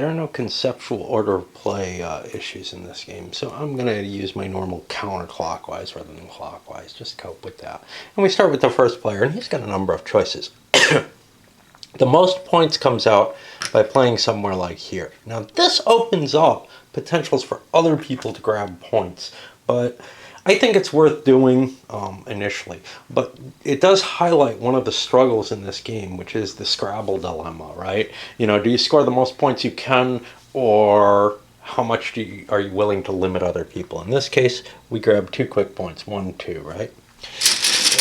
There are no conceptual order of play issues in this game, so I'm going to use my normal counterclockwise rather than clockwise, just to cope with that. And we start with the first player, and he's got a number of choices. The most points comes out by playing somewhere like here. Now this opens up potentials for other people to grab points, but I think it's worth doing initially. But it does highlight one of the struggles in this game, which is the Scrabble dilemma, right? You know, do you score the most points you can, or how much are you willing to limit other people? In this case, we grab 2 quick points, 1, 2, right?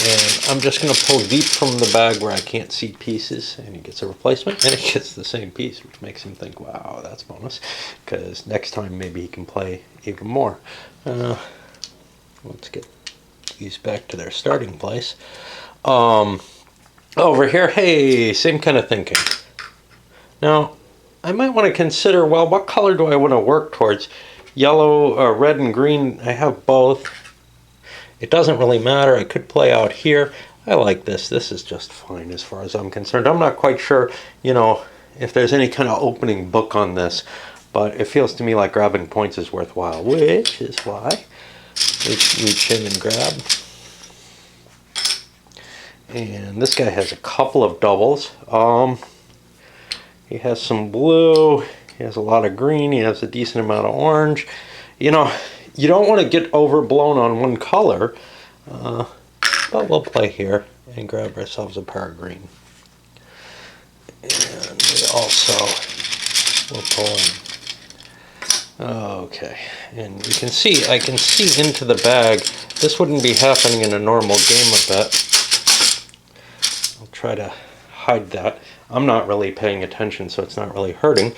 And I'm just going to pull deep from the bag where I can't see pieces, and he gets a replacement, and he gets the same piece, which makes him think, wow, that's bonus, because next time maybe he can play even more. Let's get these back to their starting place. Over here, hey, same kind of thinking. Now, I might want to consider, well, what color do I want to work towards? Yellow, red, and green, I have both. It doesn't really matter. I could play out here. I like this. This is just fine as far as I'm concerned. I'm not quite sure, you know, if there's any kind of opening book on this, but it feels to me like grabbing points is worthwhile, which is why we reach in and grab. And this guy has a couple of doubles. He has some blue. He has a lot of green. He has a decent amount of orange. You know, you don't want to get overblown on one color, but we'll play here and grab ourselves a pair of green. And we also will pull in. Okay, and you can see, I can see into the bag. This wouldn't be happening in a normal game of that. I'll try to hide that. I'm not really paying attention, so it's not really hurting.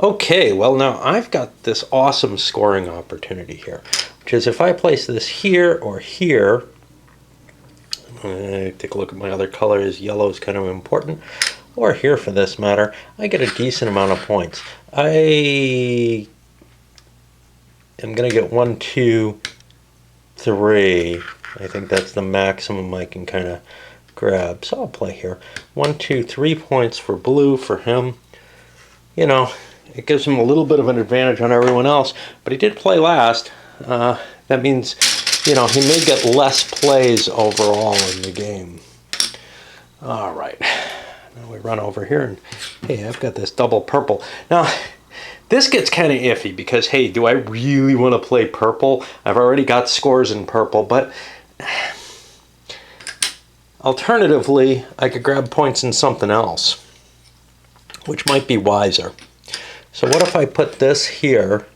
Okay, well now I've got this awesome scoring opportunity here, which is if I place this here or here, take a look at my other colors, yellow is kind of important, or here for this matter, I get a decent amount of points. I am going to get 1, 2, 3. I think that's the maximum I can kind of grab. So I'll play here. 1, 2, 3 points for blue for him. You know, it gives him a little bit of an advantage on everyone else, but he did play last. That means, you know, he may get less plays overall in the game. All right. Now we run over here and, hey, I've got this double purple. Now, this gets kind of iffy because, hey, do I really want to play purple? I've already got scores in purple, but alternatively, I could grab points in something else, which might be wiser. So what if I put this here?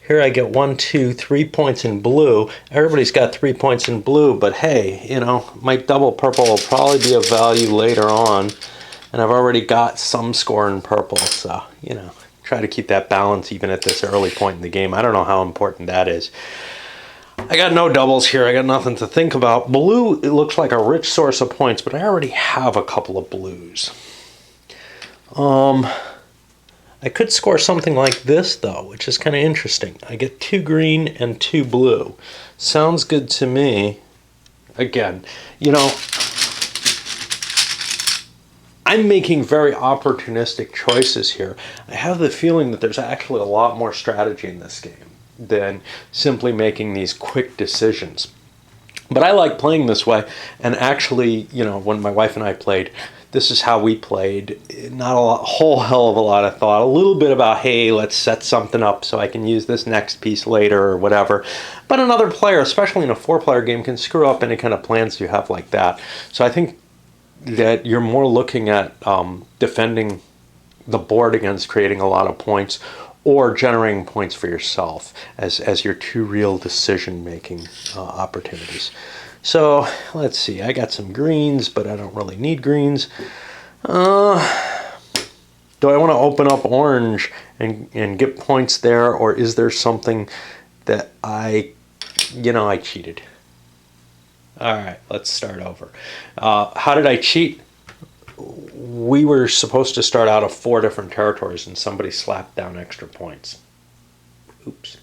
Here I get 1, 2, 3 points in blue. Everybody's got 3 points in blue, but hey, you know, my double purple will probably be of value later on. And I've already got some score in purple, so, you know, try to keep that balance even at this early point in the game. I don't know how important that is. I got no doubles here. I got nothing to think about. Blue, it looks like a rich source of points, but I already have a couple of blues. I could score something like this, though, which is kind of interesting. I get 2 green and 2 blue. Sounds good to me. Again, you know, I'm making very opportunistic choices here. I have the feeling that there's actually a lot more strategy in this game than simply making these quick decisions. But I like playing this way, and actually, you know, when my wife and I played, this is how we played. Not a whole hell of a lot of thought. A little bit about, hey, let's set something up so I can use this next piece later or whatever. But another player, especially in a 4-player game, can screw up any kind of plans you have like that. So I think that you're more looking at defending the board against creating a lot of points or generating points for yourself as your 2 real decision-making opportunities. So let's see, I got some greens, but I don't really need greens. Do I want to open up orange and get points there, or is there something that I cheated? All right, let's start over. How did I cheat? We were supposed to start out of 4 different territories, and somebody slapped down extra points. Oops.